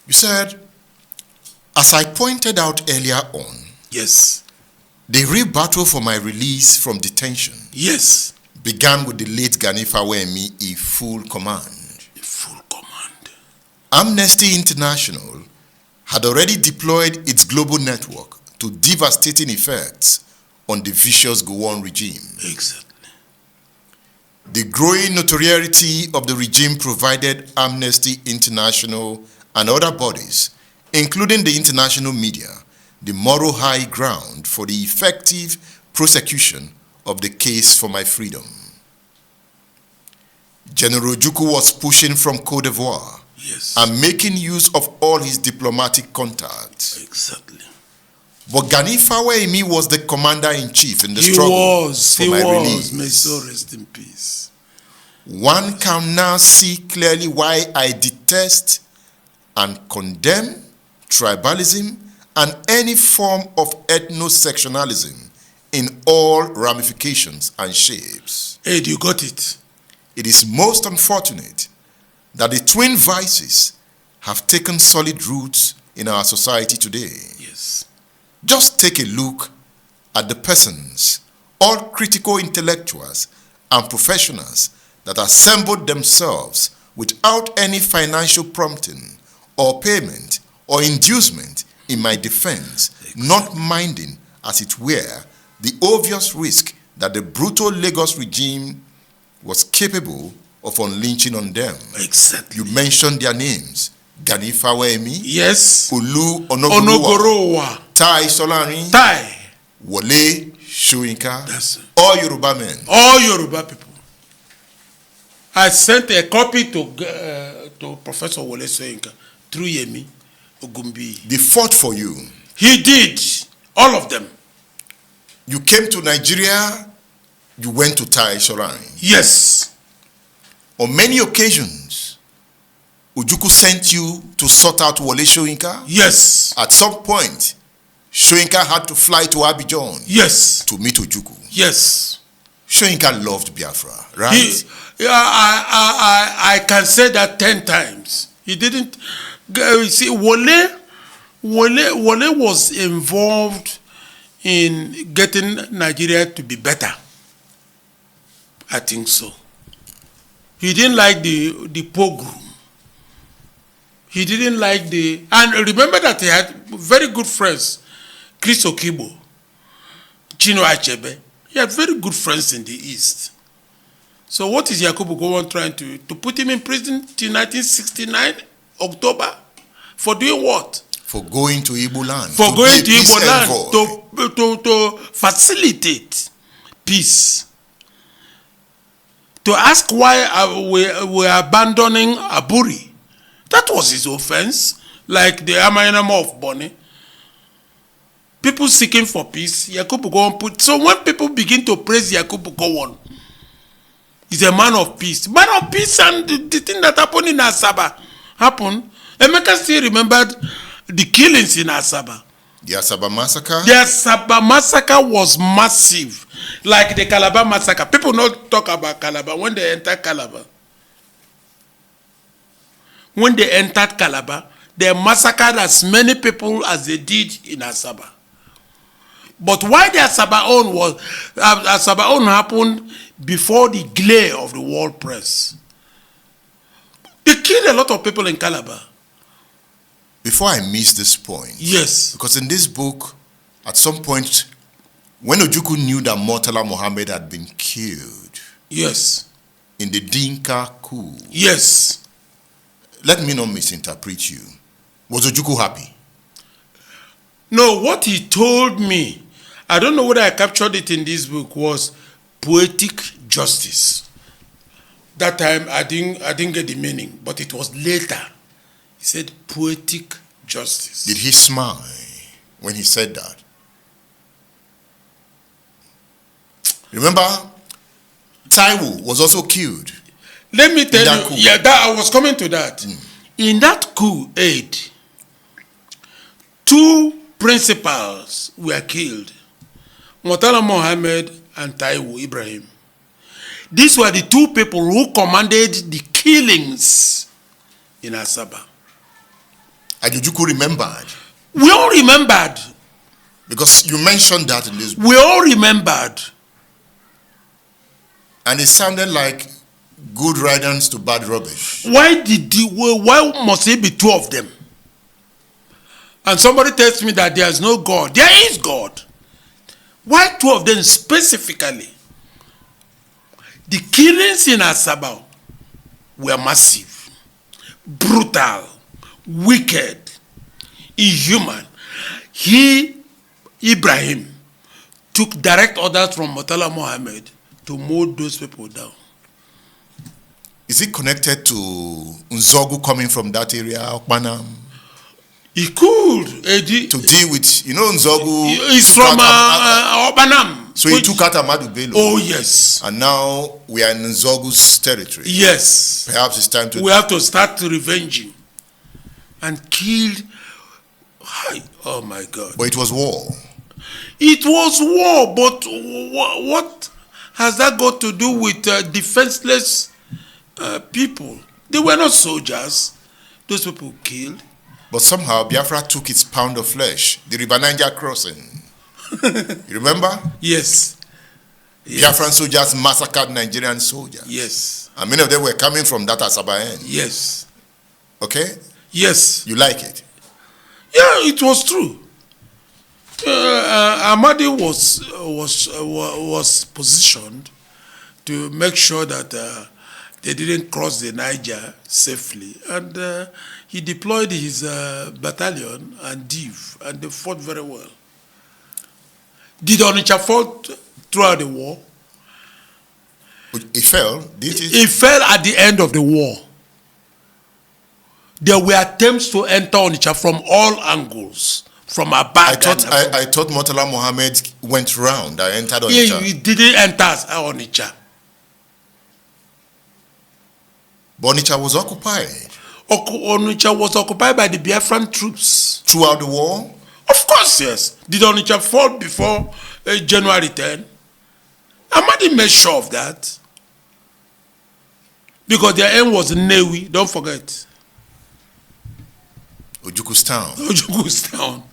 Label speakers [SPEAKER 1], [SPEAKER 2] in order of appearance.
[SPEAKER 1] You said, as I pointed out earlier on,
[SPEAKER 2] yes,
[SPEAKER 1] the real battle for my release from detention,
[SPEAKER 2] yes,
[SPEAKER 1] began with the late Gani Fawemi in full command.
[SPEAKER 2] Full command.
[SPEAKER 1] Amnesty International had already deployed its global network to devastating effects on the vicious Gowon regime.
[SPEAKER 2] Exactly.
[SPEAKER 1] The growing notoriety of the regime provided Amnesty International and other bodies, including the international media, the moral high ground for the effective prosecution of the case for my freedom. General Ojukwu was pushing from Côte d'Ivoire,
[SPEAKER 2] yes,
[SPEAKER 1] and making use of all his diplomatic contacts.
[SPEAKER 2] Exactly.
[SPEAKER 1] But Gani Fawemi was the commander-in-chief in the struggle for my release.
[SPEAKER 2] May so rest in peace.
[SPEAKER 1] One can now see clearly why I detest and condemn tribalism and any form of ethno-sectionalism in all ramifications and shapes.
[SPEAKER 2] Ed, you got it.
[SPEAKER 1] It is most unfortunate that the twin vices have taken solid roots in our society today.
[SPEAKER 2] Yes.
[SPEAKER 1] Just take a look at the persons, all critical intellectuals and professionals that assembled themselves without any financial prompting or payment or inducement in my defense, exactly, not minding, as it were, the obvious risk that the brutal Lagos regime was capable of unleashing on them.
[SPEAKER 2] Exactly.
[SPEAKER 1] You mentioned their names. Gani Fawemi.
[SPEAKER 2] Yes.
[SPEAKER 1] Olu
[SPEAKER 2] Onogorowa.
[SPEAKER 1] Tai Solarin.
[SPEAKER 2] Tai.
[SPEAKER 1] Wole Soyinka.
[SPEAKER 2] That's it.
[SPEAKER 1] All Yoruba men.
[SPEAKER 2] All Yoruba people. I sent a copy to Professor Wole Soyinka through Yemi Ogumbi.
[SPEAKER 1] They fought for you.
[SPEAKER 2] He did. All of them.
[SPEAKER 1] You came to Nigeria, you went to Tai Solarin.
[SPEAKER 2] Yes.
[SPEAKER 1] On many occasions, Ojukwu sent you to sort out Wole Soyinka.
[SPEAKER 2] Yes.
[SPEAKER 1] At some point, Soyinka had to fly to Abidjan.
[SPEAKER 2] Yes.
[SPEAKER 1] To meet Ojukwu.
[SPEAKER 2] Yes.
[SPEAKER 1] Soyinka loved Biafra, right?
[SPEAKER 2] I can say that 10 times. He didn't. See, Wole was involved in getting Nigeria to be better. I think so. He didn't like the pogrom. He didn't like and remember that he had very good friends, Chris Okibo, Chino Achebe. He had very good friends in the East. So what is Yakubu Gowon trying to put him in prison till 1969, October? For doing what? For
[SPEAKER 1] going to Igbo land.
[SPEAKER 2] For going to Igbo land to facilitate peace. To ask why we're abandoning Aburi. That was his offense, like the Amayanama of Bonny. People seeking for peace, Yakubu Gowon put. So when people begin to praise Yakubu Gowon, he's a man of peace. Man of peace, and the thing that happened in Asaba happened. Emeka still remembered the killings in Asaba.
[SPEAKER 1] The Asaba Massacre?
[SPEAKER 2] The Asaba Massacre was massive. Like the Calabar Massacre. People don't talk about Calabar when they enter Calabar. When they entered Calabar, they massacred as many people as they did in Asaba. But why the Asaba own happened before the glare of the world press. They killed a lot of people in Calabar.
[SPEAKER 1] Before I miss this point,
[SPEAKER 2] yes,
[SPEAKER 1] because in this book, at some point, when Ojukwu knew that Murtala Mohammed had been killed,
[SPEAKER 2] yes,
[SPEAKER 1] in the Dinka coup,
[SPEAKER 2] yes,
[SPEAKER 1] let me not misinterpret you. Was Ojukwu happy?
[SPEAKER 2] No, what he told me, I don't know whether I captured it in this book, was poetic justice. That time I didn't get the meaning, but it was later. He said poetic justice.
[SPEAKER 1] Did he smile when he said that? Remember, Taiwo was also killed.
[SPEAKER 2] Let me tell you, yeah, that I was coming to that. In that coup, 2 principals were killed. Murtala Mohammed and Taiwo Ibrahim. These were the 2 people who commanded the killings in Asaba.
[SPEAKER 1] And Ojukwu remembered.
[SPEAKER 2] We all remembered.
[SPEAKER 1] Because you mentioned that in this book.
[SPEAKER 2] We all remembered.
[SPEAKER 1] And it sounded like good riddance to bad rubbish.
[SPEAKER 2] Why must it be two of them? And somebody tells me that there is no God. There is God. Why two of them specifically? The killings in Asaba were massive, brutal, wicked, inhuman. Ibrahim, took direct orders from Murtala Mohammed to mow those people down.
[SPEAKER 1] Is it connected to Nzogu coming from that area, Okpanam?
[SPEAKER 2] He could.
[SPEAKER 1] To deal with, Nzogu.
[SPEAKER 2] He's from Okpanam.
[SPEAKER 1] So he took out Ahmadu Bello.
[SPEAKER 2] Oh, yes.
[SPEAKER 1] And now we are in Nzogu's territory.
[SPEAKER 2] Yes.
[SPEAKER 1] Perhaps it's time to...
[SPEAKER 2] We have to start revenging. And killed... Oh, my God.
[SPEAKER 1] But it was war.
[SPEAKER 2] It was war, but what has that got to do with defenseless people? They were not soldiers. Those people killed.
[SPEAKER 1] But somehow Biafra took its pound of flesh, the River Niger crossing. You remember?
[SPEAKER 2] Yes.
[SPEAKER 1] Biafran soldiers massacred Nigerian soldiers.
[SPEAKER 2] Yes.
[SPEAKER 1] And many of them were coming from that Asaba end.
[SPEAKER 2] Yes.
[SPEAKER 1] Okay?
[SPEAKER 2] Yes.
[SPEAKER 1] You like it?
[SPEAKER 2] Yeah, it was true. Ahmadi was positioned to make sure that they didn't cross the Niger safely, and he deployed his battalion and div, and they fought very well. Did Onitsha fall throughout the war?
[SPEAKER 1] It fell, did it?
[SPEAKER 2] It fell at the end of the war. There were attempts to enter Onitsha from all angles. From a back.
[SPEAKER 1] I thought Murtala Mohammed went round. I entered Onitsha.
[SPEAKER 2] He didn't enter Onitsha.
[SPEAKER 1] But Onitsha was occupied.
[SPEAKER 2] Onitsha was occupied by the Biafran troops.
[SPEAKER 1] Throughout the war?
[SPEAKER 2] Of course, yes. Did Onitsha fall before January 10? Ahmadi made sure of that. Because their aim was Newi, don't forget.
[SPEAKER 1] Ojuku's town.
[SPEAKER 2] Ojuku's town.